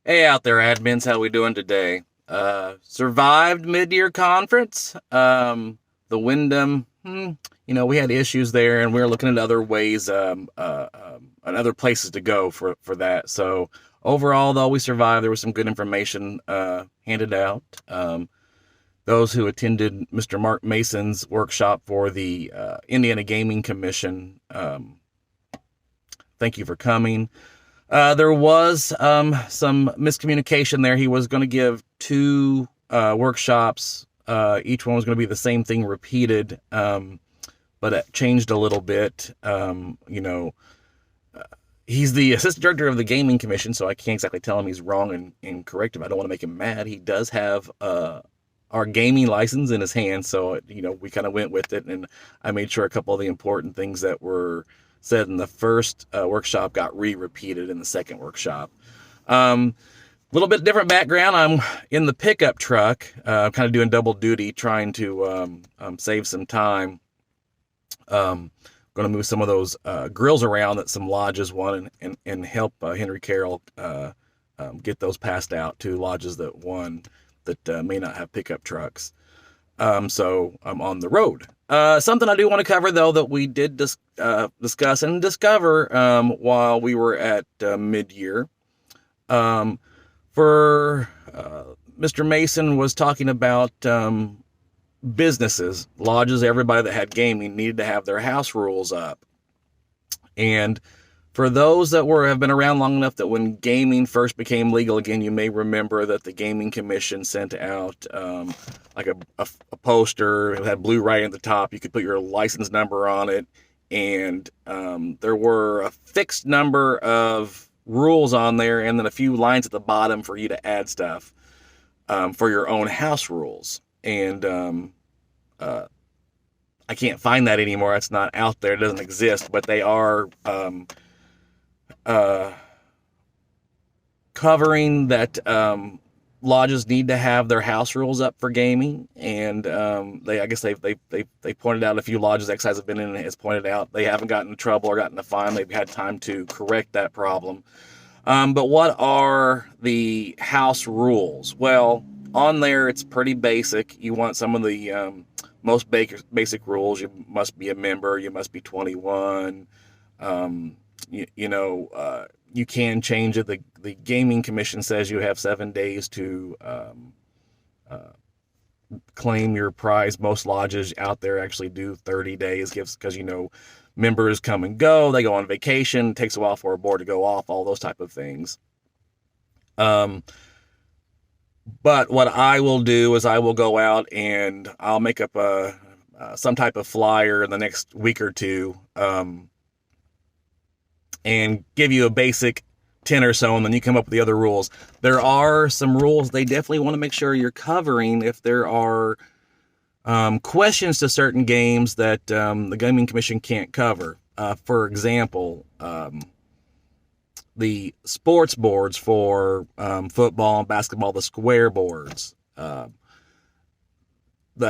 Hey out there, admins, how we doing today? Survived mid-year conference. The Wyndham, we had issues there, and we were looking at other ways, and other places to go for that. So overall, though, we survived. There was some good information handed out. Those who attended Mr. Mark Mason's workshop for the Indiana Gaming Commission, thank you for coming. There was some miscommunication there. He was going to give two workshops. Each one was going to be the same thing repeated, but it changed a little bit. He's the assistant director of the Gaming Commission, so I can't exactly tell him he's wrong and correct him. I don't want to make him mad. He does have our gaming license in his hand, so we kind of went with it, and I made sure a couple of the important things that were said in the first workshop got repeated in the second workshop. Little bit different background. I'm in the pickup truck, kind of doing double duty, trying to save some time. Going to move some of those grills around that some lodges won and help Henry Carroll get those passed out to lodges that won that may not have pickup trucks. So I'm on the road. Something I do want to cover, though, that we did discuss and discover while we were at mid-year. Mr. Mason was talking about businesses, lodges, everybody that had gaming needed to have their house rules up. And for those that have been around long enough that when gaming first became legal again, you may remember that the Gaming Commission sent out like a poster. It had blue writing at the top. You could put your license number on it. And there were a fixed number of rules on there and then a few lines at the bottom for you to add stuff for your own house rules. And I can't find that anymore. It's not out there. It doesn't exist. But they are covering that lodges need to have their house rules up for gaming, and I guess they pointed out a few lodges Excise have been in and has pointed out they haven't gotten in trouble or gotten a fine. They've had time to correct that problem. But what are the house rules? Well, on there it's pretty basic. You want some of the most basic rules. You must be a member. You must be 21. You can change it. The Gaming Commission says you have 7 days to claim your prize. Most lodges out there actually do 30 days, because members come and go. They go on vacation. It takes a while for a board to go off. All those type of things. But what I will do is I will go out and I'll make up some type of flyer in the next week or two. And give you a basic 10 or so, and then you come up with the other rules. There are some rules they definitely want to make sure you're covering if there are questions to certain games that the Gaming Commission can't cover. For example, the sports boards for football and basketball, the square boards. The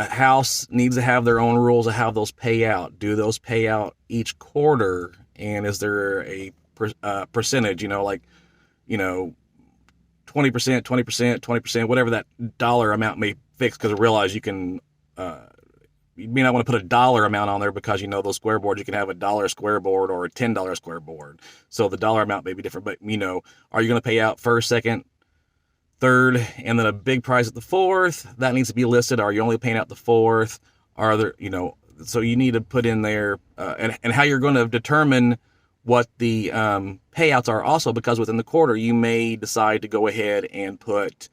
house needs to have their own rules of how those pay out. Do those pay out each quarter? And is there a percentage, 20%, 20%, 20%, whatever that dollar amount may fix? Because I realize you may not want to put a dollar amount on there because, those square boards, you can have $1 square board or a $10 square board. So the dollar amount may be different, but, are you going to pay out first, second, third, and then a big prize at the fourth? That needs to be listed. Are you only paying out the fourth? Are there, so you need to put in there and how you're going to determine what the payouts are also, because within the quarter you may decide to go ahead and put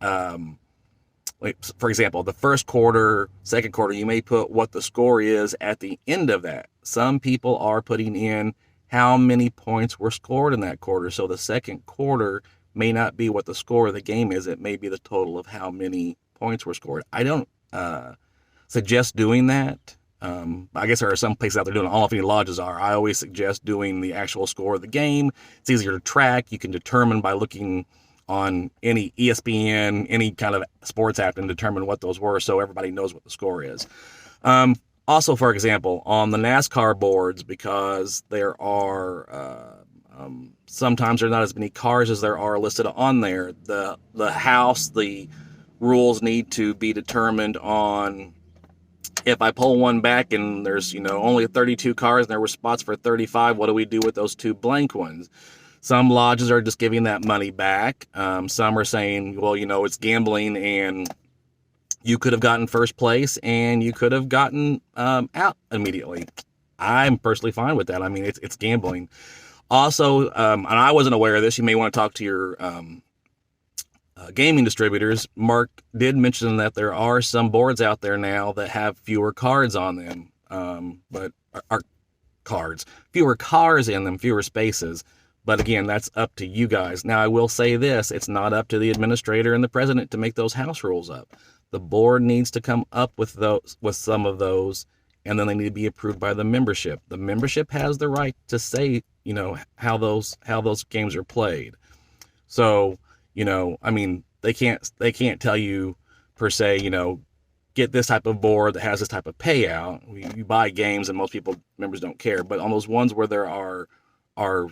like, for example, the first quarter, second quarter, you may put what the score is at the end of that. Some people are putting in how many points were scored in that quarter. So the second quarter may not be what the score of the game is. It may be the total of how many points were scored. I don't suggest doing that. I guess there are some places out there doing it. I don't know if any lodges are. I always suggest doing the actual score of the game. It's easier to track. You can determine by looking on any ESPN, any kind of sports app, and determine what those were, so everybody knows what the score is. Also, for example, on the NASCAR boards, because there are sometimes there's not as many cars as there are listed on there. The rules need to be determined on, if I pull one back and there's, only 32 cars and there were spots for 35, what do we do with those 2 blank ones? Some lodges are just giving that money back. Some are saying, well, it's gambling and you could have gotten first place and you could have gotten out immediately. I'm personally fine with that. I mean, it's gambling. Also, and I wasn't aware of this, you may want to talk to your gaming distributors. Mark did mention that there are some boards out there now that have fewer cards on them, but are cards, fewer cars in them, fewer spaces. But again, that's up to you guys. Now, I will say this, it's not up to the administrator and the president to make those house rules up. The board needs to come up with some of those, and then they need to be approved by the membership. The membership has the right to say, how those games are played. So, I mean, they can't tell you per se, get this type of board that has this type of payout. You buy games and most members don't care. But on those ones where there are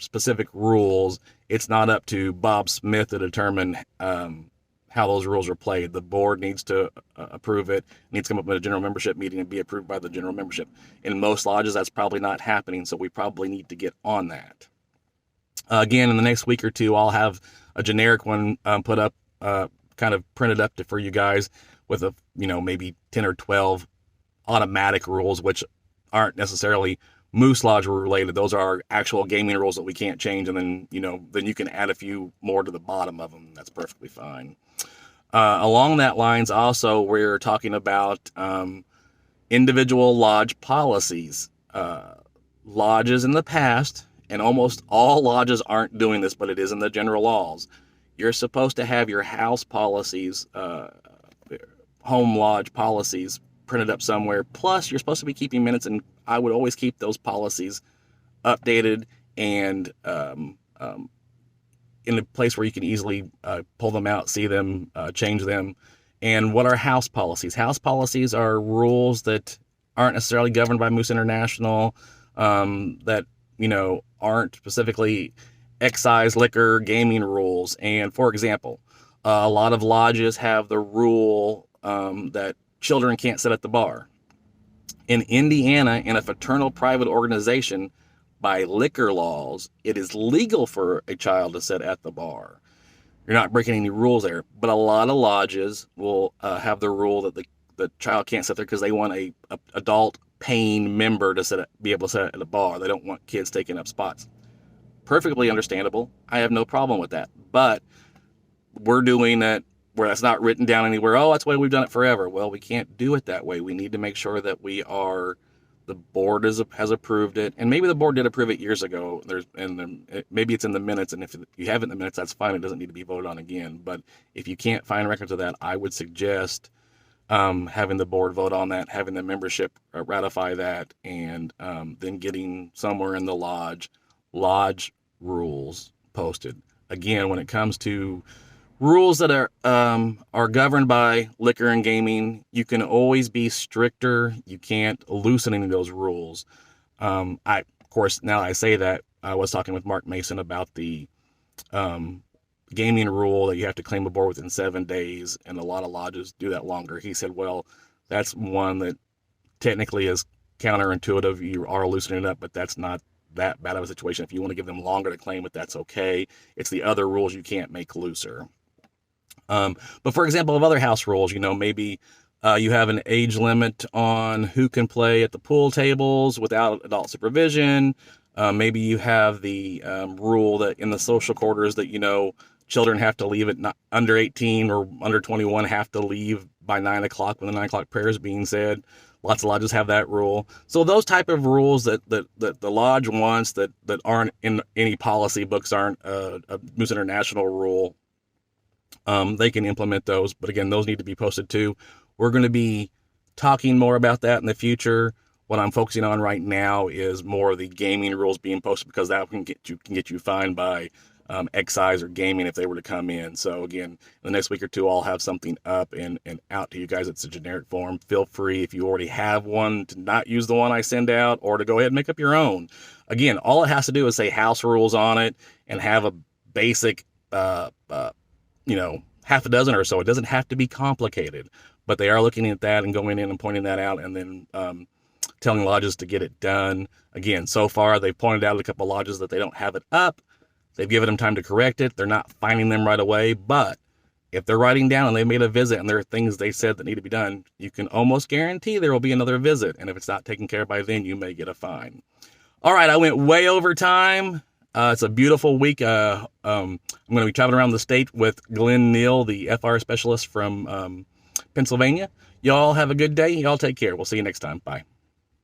specific rules, it's not up to Bob Smith to determine how those rules are played. The board needs to approve it, needs to come up with a general membership meeting and be approved by the general membership. In most lodges, that's probably not happening, so we probably need to get on that. Again, in the next week or two, I'll have a generic one put up, kind of printed up for you guys with maybe 10 or 12 automatic rules, which aren't necessarily Moose Lodge related. Those are actual gaming rules that we can't change, and then you can add a few more to the bottom of them. That's perfectly fine. Along that lines, also, we're talking about individual lodge policies. Lodges in the past, and almost all lodges aren't doing this, but it is in the general laws. You're supposed to have your house policies, home lodge policies printed up somewhere. Plus, you're supposed to be keeping minutes, and I would always keep those policies updated and in a place where you can easily pull them out, see them, change them. And what are house policies? House policies are rules that aren't necessarily governed by Moose International, that aren't specifically excise, liquor, gaming rules. And for example, a lot of lodges have the rule that children can't sit at the bar. In Indiana, in a fraternal private organization, by liquor laws, it is legal for a child to sit at the bar. You're not breaking any rules there. But a lot of lodges will have the rule that the child can't sit there because they want a adult paying member to be able to sit at a bar. They don't want kids taking up spots. Perfectly understandable. I have no problem with that. But we're doing that where that's not written down anywhere. Oh, that's the way we've done it forever. Well, we can't do it that way. We need to make sure that the board has approved it, and maybe the board did approve it years ago. Maybe it's in the minutes, and if you have it in the minutes, that's fine. It doesn't need to be voted on again. But if you can't find records of that, I would suggest having the board vote on that, having the membership ratify that, and then getting somewhere in the lodge rules posted. Again, when it comes to rules that are governed by liquor and gaming, you can always be stricter. You can't loosen any of those rules. Of course, now I say that, I was talking with Mark Mason about the gaming rule that you have to claim a board within 7 days, and a lot of lodges do that longer. He said, well, that's one that technically is counterintuitive. You are loosening it up, but that's not that bad of a situation. If you want to give them longer to claim it, that's okay. It's the other rules you can't make looser. But for example, of other house rules, maybe you have an age limit on who can play at the pool tables without adult supervision. Maybe you have the rule that in the social quarters that, children have to leave at under 18 or under 21 have to leave by 9 o'clock when the 9 o'clock prayer is being said. Lots of lodges have that rule. So those type of rules that the lodge wants that aren't in any policy books, aren't a Moose International rule, they can implement those. But again, those need to be posted too. We're going to be talking more about that in the future. What I'm focusing on right now is more of the gaming rules being posted, because that can get you fined by excise or gaming if they were to come in. So again, the next week or two, I'll have something up and out to you guys. It's a generic form. Feel free, if you already have one, to not use the one I send out, or to go ahead and make up your own. Again, all it has to do is say house rules on it and have a basic, half a dozen or so. It doesn't have to be complicated, but they are looking at that and going in and pointing that out, and then telling lodges to get it done. Again, so far they've pointed out a couple of lodges that they don't have it up. They've given them time to correct it. They're not finding them right away, but if they're writing down and they made a visit and there are things they said that need to be done, you can almost guarantee there will be another visit. And if it's not taken care of by then, you may get a fine. All right, I went way over time. It's a beautiful week. I'm going to be traveling around the state with Glenn Neal, the FR specialist from Pennsylvania. Y'all have a good day. Y'all take care. We'll see you next time. Bye.